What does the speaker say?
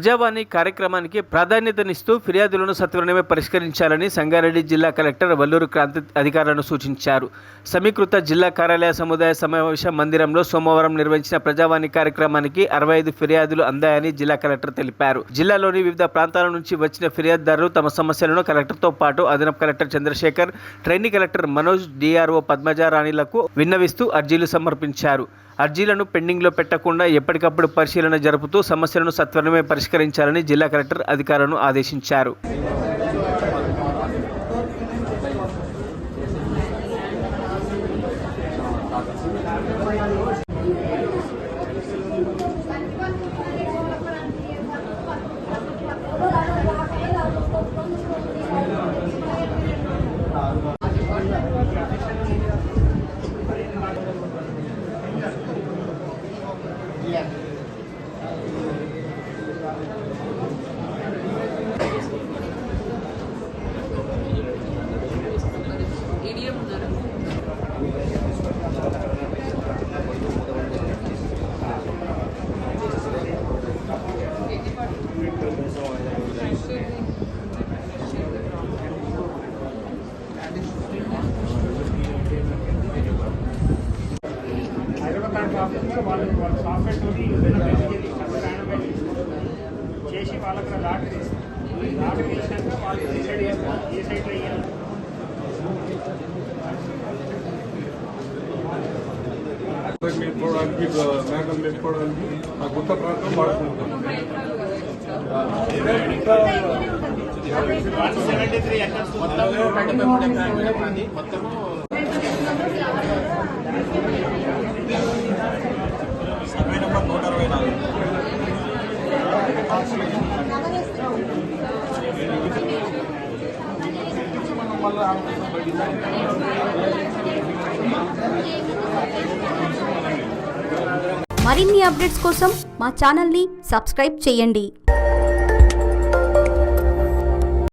ప్రజావాణి కార్యక్రమానికి ప్రాధాన్యతనిస్తూ ఫిర్యాదులను సత్వరమే పరిష్కరించాలని సంగారెడ్డి జిల్లా కలెక్టర్ వల్లూరు క్రాంతి అధికారులను సూచించారు. సమీకృత జిల్లా కార్యాలయ సముదాయ సమావేశ మందిరంలో సోమవారం నిర్వహించిన ప్రజావాణి కార్యక్రమానికి 65 ఫిర్యాదులు అందాయని జిల్లా కలెక్టర్ తెలిపారు. జిల్లాలోని వివిధ ప్రాంతాల నుంచి వచ్చిన ఫిర్యాదుదారులు తమ సమస్యలను కలెక్టర్తో పాటు అదనపు collector Chandrasekhar, trainee collector Manoj, DRO పద్మజారాణిలకు విన్నవిస్తూ అర్జీలు సమర్పించారు. అర్జీలను పెండింగ్లో పెట్టకుండా ఎప్పటికప్పుడు పరిశీలన జరుపుతూ సమస్యలను సత్వరమే పరిష్కరించాలని జిల్లా కలెక్టర్ అధికారులను ఆదేశించారు. చేసి వాళ్ళకి లాటరీ వేసినాక వాళ్ళు డిసైడ్ చేస్తారు ఏ సైట్లో వేయాలి. మేపుకోవడానికి మేకలు మేపుకోవడానికి ఆ కొత్త ప్రాంతం వాడుకుంటాం. 173 ఎకర్స్ మొత్తం 123 ఎకరాలు మొత్తం సర్వే నెంబర్ 164. మరిన్ని అప్డేట్స్ కోసం మా ఛానల్ని సబ్స్క్రైబ్ చేయండి.